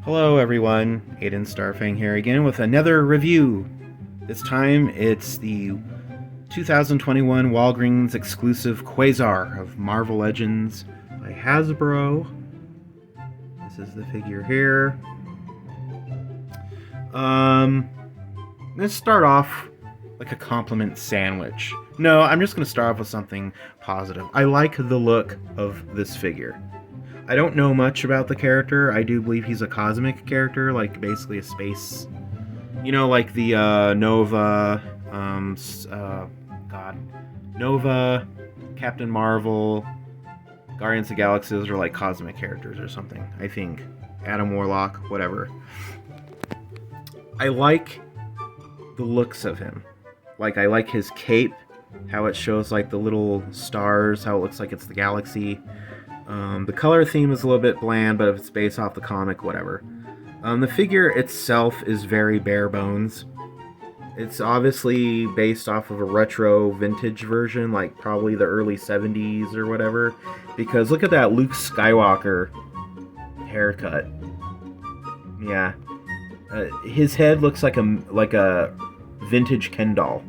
Hello everyone, Aiden Starfang here again with another review. This time it's the 2021 Walgreens-Exclusive Quasar of Marvel Legends by Hasbro. This is the figure here. Let's start off like a compliment sandwich. No, I'm just going to start off with something positive. I like the look of this figure. I don't know much about the character. I do believe he's a cosmic character, like basically a space, like the Nova, Nova, Captain Marvel, Guardians of the Galaxies are like cosmic characters or something, I think. Adam Warlock, whatever. I like the looks of him. Like, I like his cape, how it shows like the little stars, how it looks like it's the galaxy. The color theme is a little bit bland, but if it's based off the comic, whatever. The figure itself is very bare bones. It's obviously based off of a retro vintage version, like probably the early 70s or whatever. Because look at that Luke Skywalker haircut. Yeah. His head looks like a vintage Ken doll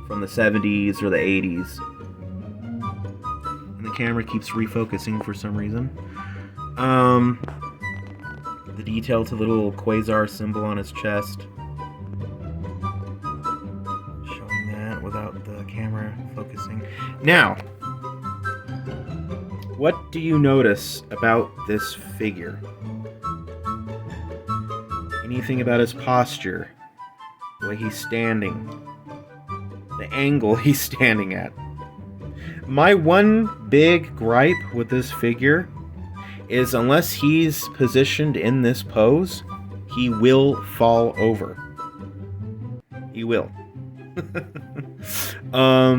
from the 70s or the 80s. The camera keeps refocusing for some reason. The detail to the little Quasar symbol on his chest. Showing that without the camera focusing. Now, what do you notice about this figure? Anything about his posture? The way he's standing? The angle he's standing at? My one big gripe with this figure is unless he's positioned in this pose, he will fall over. He will. As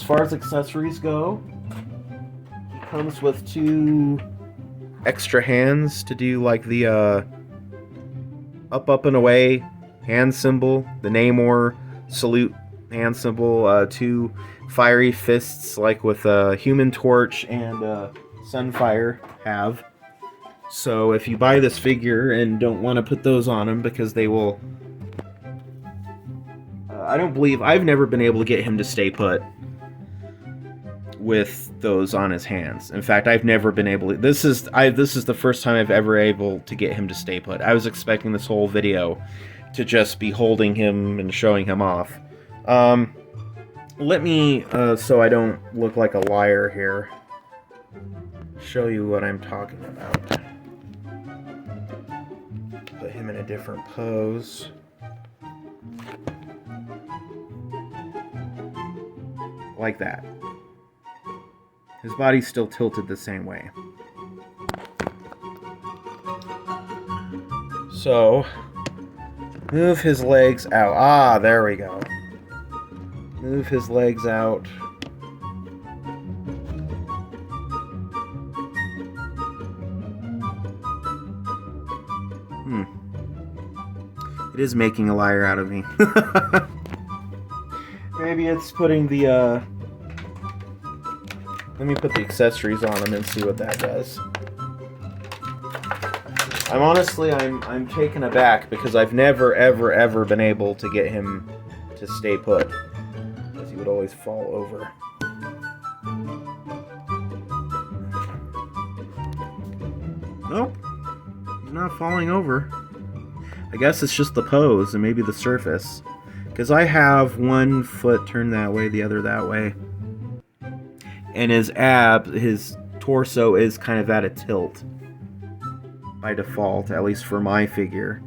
far as accessories go, he comes with 2 extra hands to do like the up and away hand symbol, the Namor salute hand symbol, 2 fiery fists like with a Human Torch and Sunfire have. So if you buy this figure and don't want to put those on him because they will... I've never been able to get him to stay put with those on his hands. In fact, I've never been able to... This is the first time I've ever able to get him to stay put. I was expecting this whole video to just be holding him and showing him off. Let me, so I don't look like a liar here, show you what I'm talking about. Put him in a different pose. Like that. His body's still tilted the same way. So, move his legs out. Ah, there we go. Move his legs out. It is making a liar out of me. Maybe it's putting the, let me put the accessories on him and see what that does. I'm taken aback because I've never, ever been able to get him to stay put. He would always fall over. Nope. He's not falling over. I guess it's just the pose and maybe the surface. Because I have one foot turned that way, the other that way. And his torso is kind of at a tilt. By default, at least for my figure.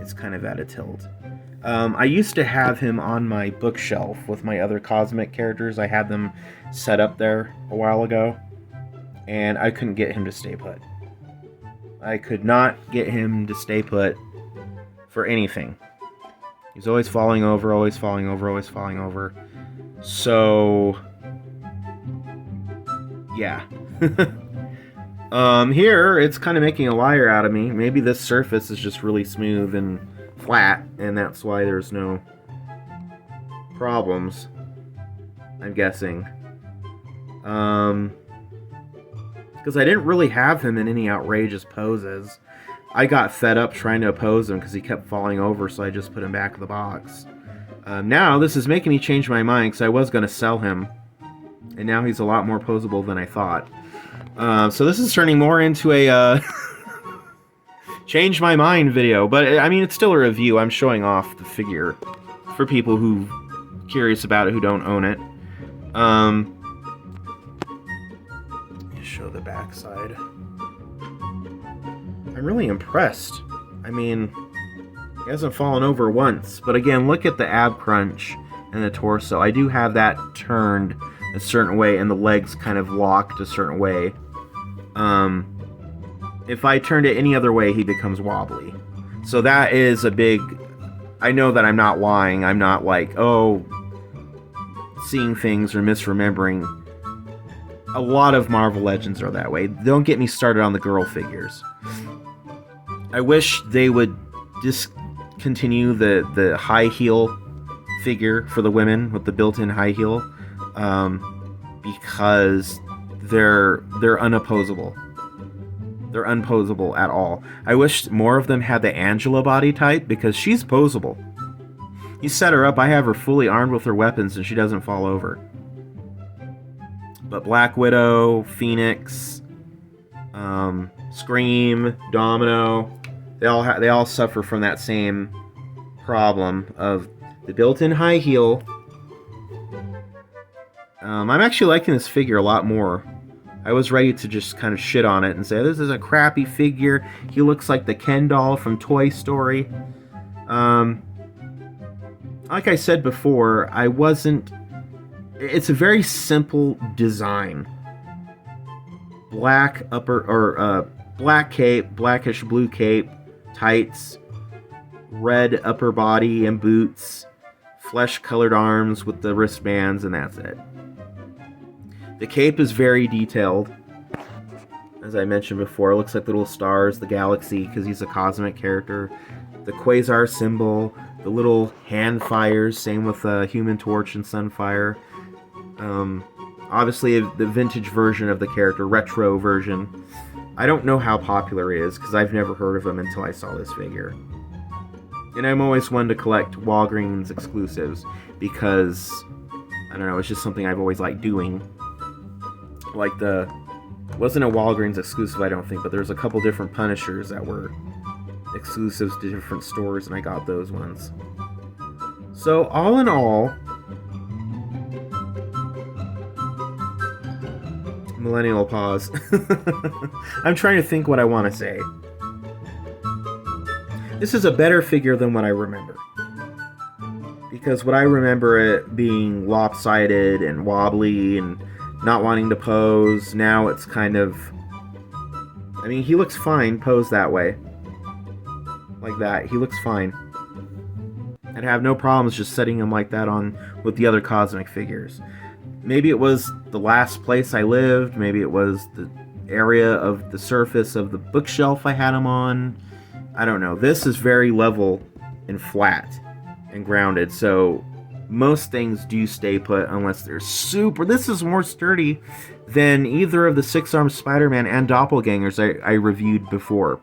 It's kind of at a tilt. I used to have him on my bookshelf with my other cosmic characters. I had them set up there a while ago, and I couldn't get him to stay put. I could not get him to stay put for anything. He's always falling over, always falling over, always falling over. So, yeah. Here, it's kind of making a liar out of me. Maybe this surface is just really smooth and flat, and that's why there's no problems, I'm guessing. Because I didn't really have him in any outrageous poses. I got fed up trying to oppose him because he kept falling over, so I just put him back in the box. Now, this is making me change my mind, because I was going to sell him. And now he's a lot more posable than I thought. So this is turning more into a change my mind video. But, I mean, it's still a review. I'm showing off the figure for people who are curious about it, who don't own it. Show the backside. I'm really impressed. I mean, he hasn't fallen over once. But again, look at the ab crunch and the torso. I do have that turned a certain way and the legs kind of locked a certain way. If I turned it any other way, he becomes wobbly. So that is a big... I know that I'm not lying. I'm not like, oh, seeing things or misremembering. A lot of Marvel Legends are that way. Don't get me started on the girl figures. I wish they would discontinue the high heel figure for the women with the built-in high heel, because they're unopposable. They're unposable at all. I wish more of them had the Angela body type, because she's posable. You set her up, I have her fully armed with her weapons, and she doesn't fall over. But Black Widow, Phoenix, Scream, Domino, they all suffer from that same problem of the built-in high heel. I'm actually liking this figure a lot more. I was ready to just kind of shit on it and say, this is a crappy figure. He looks like the Ken doll from Toy Story. Like I said before, it's a very simple design. Black black cape, blackish blue cape, tights, red upper body and boots, flesh-colored arms with the wristbands, and that's it. The cape is very detailed. As I mentioned before, it looks like little stars, the galaxy, because he's a cosmic character. The Quasar symbol, the little hand fires, same with Human Torch and Sunfire. Obviously, the vintage version of the character, retro version. I don't know how popular he is, because I've never heard of him until I saw this figure. And I'm always one to collect Walgreens exclusives, because, I don't know, it's just something I've always liked doing. Like wasn't a Walgreens exclusive, I don't think, but there's a couple different Punishers that were exclusives to different stores, and I got those ones. So, all in all, millennial pause. I'm trying to think what I want to say. This is a better figure than what I remember. Because what I remember it being lopsided and wobbly and not wanting to pose, now it's kind of... I mean, he looks fine posed that way. Like that. He looks fine. I'd have no problems just setting him like that on with the other cosmic figures. Maybe it was the last place I lived. Maybe it was the area of the surface of the bookshelf I had him on. I don't know. This is very level and flat and grounded, so most things do stay put unless they're super... This is more sturdy than either of the Six-Armed Spider-Man and Doppelgangers I reviewed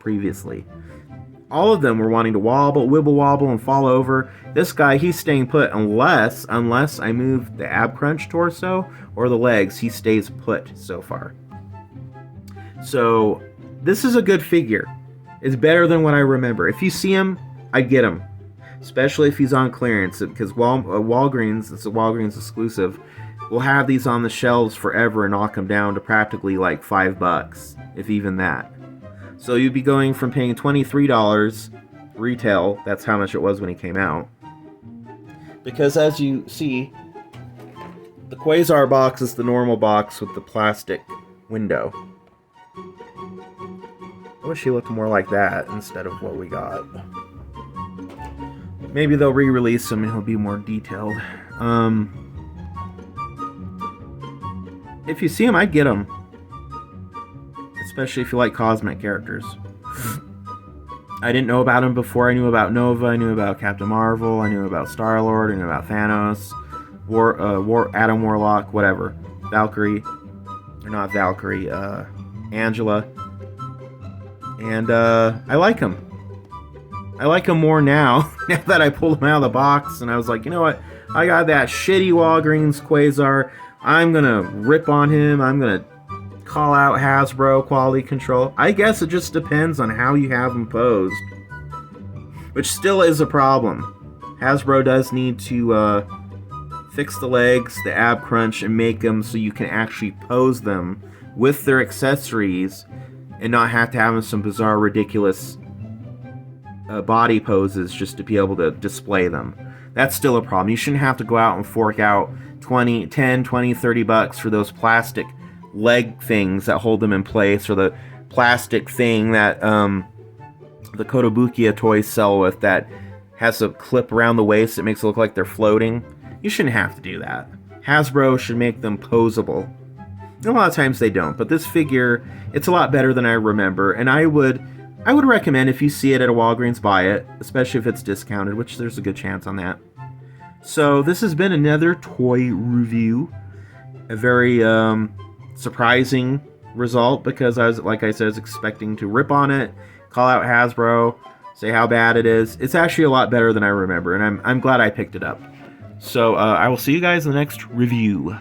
previously. All of them were wanting to wobble, wibble-wobble, and fall over. This guy, he's staying put unless I move the ab crunch torso or the legs. He stays put so far. So, this is a good figure. It's better than what I remember. If you see him, I'd get him. Especially if he's on clearance, because Walgreens, it's a Walgreens exclusive, will have these on the shelves forever and knock them down to practically like $5, if even that. So you'd be going from paying $23 retail, that's how much it was when he came out. Because as you see, the Quasar box is the normal box with the plastic window. I wish he looked more like that instead of what we got. Maybe they'll re-release him and he'll be more detailed. If you see him, I'd get him. Especially if you like cosmic characters. I didn't know about him before. I knew about Nova, I knew about Captain Marvel, I knew about Star-Lord, I knew about Thanos, Adam Warlock, whatever. Valkyrie. Or not Valkyrie, Angela. And I like them. I like them more now, now that I pulled them out of the box, and I was like, you know what? I got that shitty Walgreens Quasar. I'm gonna rip on him. I'm gonna call out Hasbro quality control. I guess it just depends on how you have them posed, which still is a problem. Hasbro does need to fix the legs, the ab crunch, and make them so you can actually pose them with their accessories and not have to have some bizarre, ridiculous body poses just to be able to display them. That's still a problem. You shouldn't have to go out and fork out 10, 20, 30 bucks for those plastic leg things that hold them in place, or the plastic thing that the Kotobukiya toys sell with that has a clip around the waist that makes it look like they're floating. You shouldn't have to do that. Hasbro should make them posable. And a lot of times they don't, but this figure, it's a lot better than I remember, and I would recommend, if you see it at a Walgreens, buy it, especially if it's discounted, which there's a good chance on that. So this has been another toy review. A very surprising result, because I was, like I said, expecting to rip on it, call out Hasbro, say how bad it is. It's actually a lot better than I remember, and I'm glad I picked it up. So I will see you guys in the next review.